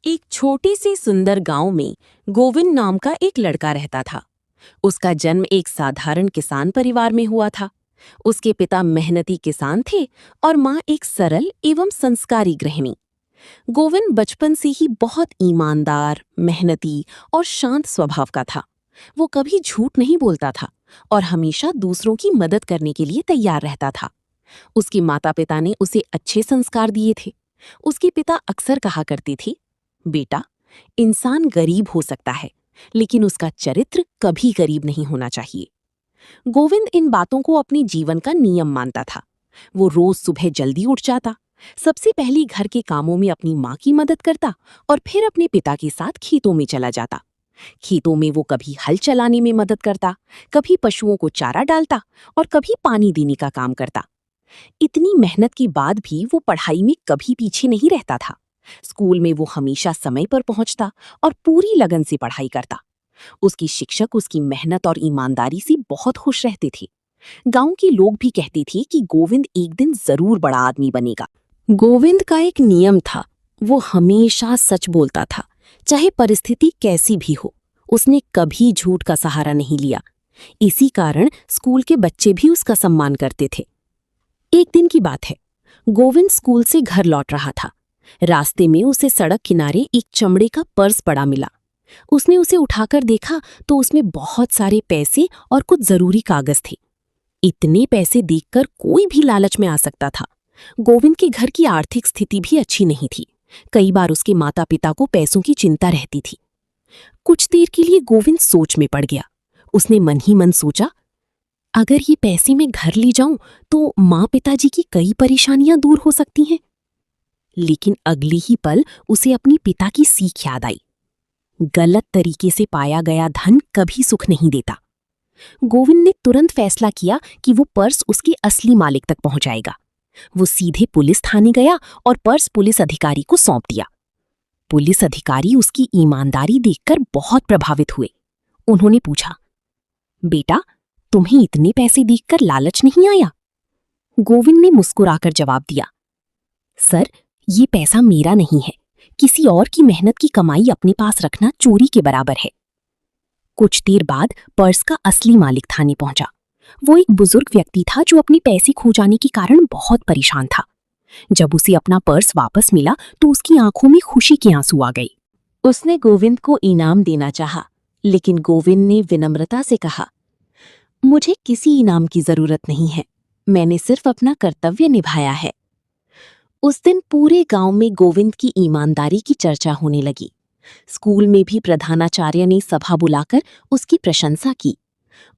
एक छोटी सी सुंदर गांव में गोविंद नाम का एक लड़का रहता था। उसका जन्म एक साधारण किसान परिवार में हुआ था। उसके पिता मेहनती किसान थे और माँ एक सरल एवं संस्कारी गृहिणी। गोविंद बचपन से ही बहुत ईमानदार, मेहनती और शांत स्वभाव का था। वो कभी झूठ नहीं बोलता था और हमेशा दूसरों की मदद करने के लिए तैयार रहता था। उसके माता पिता ने उसे अच्छे संस्कार दिए थे। उसके पिता अक्सर कहा करती थी, बेटा, इंसान गरीब हो सकता है, लेकिन उसका चरित्र कभी गरीब नहीं होना चाहिए। गोविंद इन बातों को अपने जीवन का नियम मानता था। वो रोज सुबह जल्दी उठ जाता, सबसे पहले घर के कामों में अपनी माँ की मदद करता और फिर अपने पिता के साथ खेतों में चला जाता। खेतों में वो कभी हल चलाने में मदद करता, कभी पशुओं को चारा डालता और कभी पानी देने का काम करता। इतनी मेहनत के बाद भी वो पढ़ाई में कभी पीछे नहीं रहता था। स्कूल में वो हमेशा समय पर पहुंचता और पूरी लगन से पढ़ाई करता। उसकी शिक्षक उसकी मेहनत और ईमानदारी से बहुत खुश रहते थे। गांव के लोग भी कहते थे कि गोविंद एक दिन जरूर बड़ा आदमी बनेगा। गोविंद का एक नियम था, वो हमेशा सच बोलता था, चाहे परिस्थिति कैसी भी हो। उसने कभी झूठ का सहारा नहीं लिया। इसी कारण स्कूल के बच्चे भी उसका सम्मान करते थे। एक दिन की बात है, गोविंद स्कूल से घर लौट रहा था। रास्ते में उसे सड़क किनारे एक चमड़े का पर्स पड़ा मिला। उसने उसे उठाकर देखा तो उसमें बहुत सारे पैसे और कुछ जरूरी कागज थे। इतने पैसे देखकर कोई भी लालच में आ सकता था। गोविंद के घर की आर्थिक स्थिति भी अच्छी नहीं थी। कई बार उसके माता पिता को पैसों की चिंता रहती थी। कुछ देर के लिए गोविंद सोच में पड़ गया। उसने मन ही मन सोचा, अगर ये पैसे मैं घर ले जाऊं तो माँ पिताजी की कई परेशानियां दूर हो सकती हैं। लेकिन अगली ही पल उसे अपनी पिता की सीख याद आई, गलत तरीके से पाया गया धन कभी सुख नहीं देता। गोविंद ने तुरंत फैसला किया कि वो पर्स उसके असली मालिक तक पहुंचाएगा। वो सीधे पुलिस थाने गया और पर्स पुलिस अधिकारी को सौंप दिया। पुलिस अधिकारी उसकी ईमानदारी देखकर बहुत प्रभावित हुए। उन्होंने पूछा, बेटा, तुम्हें इतने पैसे देखकर लालच नहीं आया? गोविंद ने मुस्कुराकर जवाब दिया, सर, ये पैसा मेरा नहीं है। किसी और की मेहनत की कमाई अपने पास रखना चोरी के बराबर है। कुछ देर बाद पर्स का असली मालिक थाने पहुंचा। वो एक बुजुर्ग व्यक्ति था जो अपने पैसे खो जाने के कारण बहुत परेशान था। जब उसे अपना पर्स वापस मिला तो उसकी आंखों में खुशी के आंसू आ गए। उसने गोविंद को इनाम देना चाहा, लेकिन गोविंद ने विनम्रता से कहा, मुझे किसी इनाम की जरूरत नहीं है, मैंने सिर्फ अपना कर्तव्य निभाया है। उस दिन पूरे गांव में गोविंद की ईमानदारी की चर्चा होने लगी। स्कूल में भी प्रधानाचार्य ने सभा बुलाकर उसकी प्रशंसा की।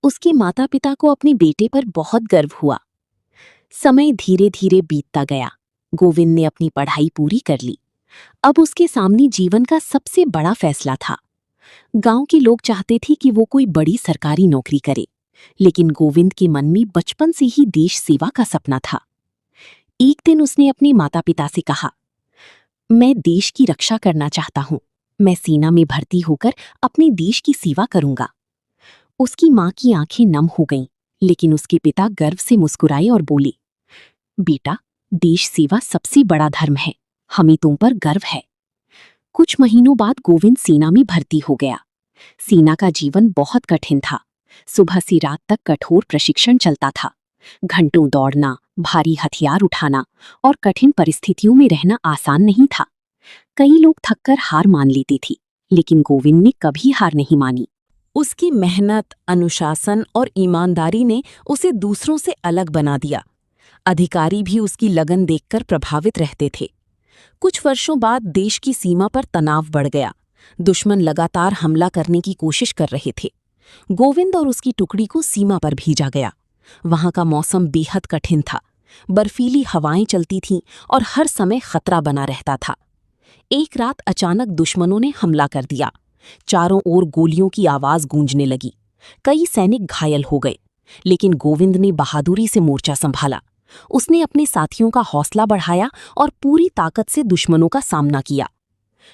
उसके माता पिता को अपने बेटे पर बहुत गर्व हुआ। समय धीरे धीरे बीतता गया। गोविंद ने अपनी पढ़ाई पूरी कर ली। अब उसके सामने जीवन का सबसे बड़ा फैसला था। गांव के लोग चाहते थे कि वो कोई बड़ी सरकारी नौकरी करे, लेकिन गोविंद के मन में बचपन से ही देश सेवा का सपना था। एक दिन उसने अपने माता पिता से कहा, मैं देश की रक्षा करना चाहता हूं। मैं सेना में भर्ती होकर अपने देश की सेवा करूंगा। उसकी मां की आंखें नम हो गईं, लेकिन उसके पिता गर्व से मुस्कुराए और बोले, बेटा, देश सेवा सबसे बड़ा धर्म है, हमें तुम पर गर्व है। कुछ महीनों बाद गोविंद सेना में भर्ती हो गया। सेना का जीवन बहुत कठिन था। सुबह से रात तक कठोर प्रशिक्षण चलता था। घंटों दौड़ना, भारी हथियार उठाना और कठिन परिस्थितियों में रहना आसान नहीं था। कई लोग थककर हार मान लेती थी, लेकिन गोविंद ने कभी हार नहीं मानी। उसकी मेहनत, अनुशासन और ईमानदारी ने उसे दूसरों से अलग बना दिया। अधिकारी भी उसकी लगन देखकर प्रभावित रहते थे। कुछ वर्षों बाद देश की सीमा पर तनाव बढ़ गया। दुश्मन लगातार हमला करने की कोशिश कर रहे थे। गोविंद और उसकी टुकड़ी को सीमा पर भेजा गया। वहां का मौसम बेहद कठिन था। बर्फीली हवाएं चलती थीं और हर समय खतरा बना रहता था। एक रात अचानक दुश्मनों ने हमला कर दिया। चारों ओर गोलियों की आवाज गूंजने लगी। कई सैनिक घायल हो गए, लेकिन गोविंद ने बहादुरी से मोर्चा संभाला। उसने अपने साथियों का हौसला बढ़ाया और पूरी ताकत से दुश्मनों का सामना किया।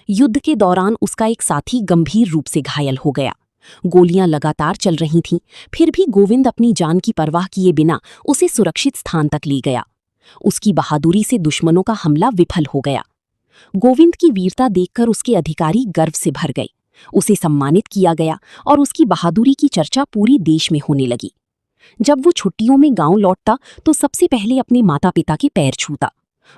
युद्ध के दौरान उसका एक साथी गंभीर रूप से घायल हो गया। गोलियां लगातार चल रही थीं, फिर भी गोविंद अपनी जान की परवाह किए बिना उसे सुरक्षित स्थान तक ले गया। उसकी बहादुरी से दुश्मनों का हमला विफल हो गया। गोविंद की वीरता देखकर उसके अधिकारी गर्व से भर गए। उसे सम्मानित किया गया और उसकी बहादुरी की चर्चा पूरे देश में होने लगी। जब वो छुट्टियों में गांव लौटता तो सबसे पहले अपने माता पिता के पैर छूता।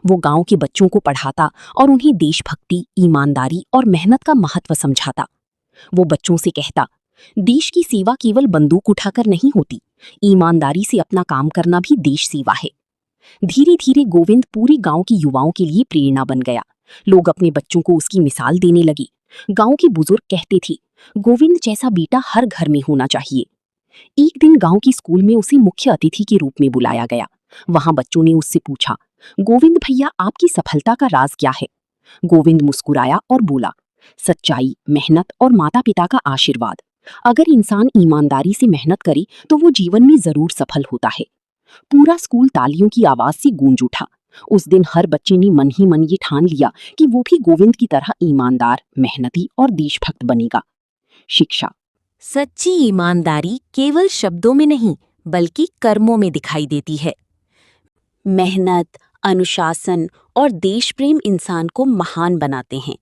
वो गांव के बच्चों को पढ़ाता और उन्हें देशभक्ति, ईमानदारी और मेहनत का महत्व समझाता। वो बच्चों से कहता, देश की सेवा केवल बंदूक उठाकर नहीं होती, ईमानदारी से अपना काम करना भी देश सेवा है। धीरे धीरे गोविंद पूरे गांव के युवाओं के लिए प्रेरणा बन गया। लोग अपने बच्चों को उसकी मिसाल देने लगे। गांव के बुजुर्ग कहते थे, गोविंद जैसा बेटा हर घर में होना चाहिए। एक दिन गांव की स्कूल में उसे मुख्य अतिथि के रूप में बुलाया गया। वहां बच्चों ने उससे पूछा, गोविंद भैया, आपकी सफलता का राज क्या है? गोविंद मुस्कुराया और बोला, सच्चाई, मेहनत और माता पिता का आशीर्वाद। अगर इंसान ईमानदारी से मेहनत करे तो वो जीवन में जरूर सफल होता है। पूरा स्कूल तालियों की आवाज से गूंज उठा। उस दिन हर बच्चे ने मन ही मन ये ठान लिया कि वो भी गोविंद की तरह ईमानदार, मेहनती और देशभक्त बनेगा। शिक्षा। सच्ची ईमानदारी केवल शब्दों में नहीं बल्कि कर्मों में दिखाई देती है। मेहनत, अनुशासन और देश प्रेम इंसान को महान बनाते हैं।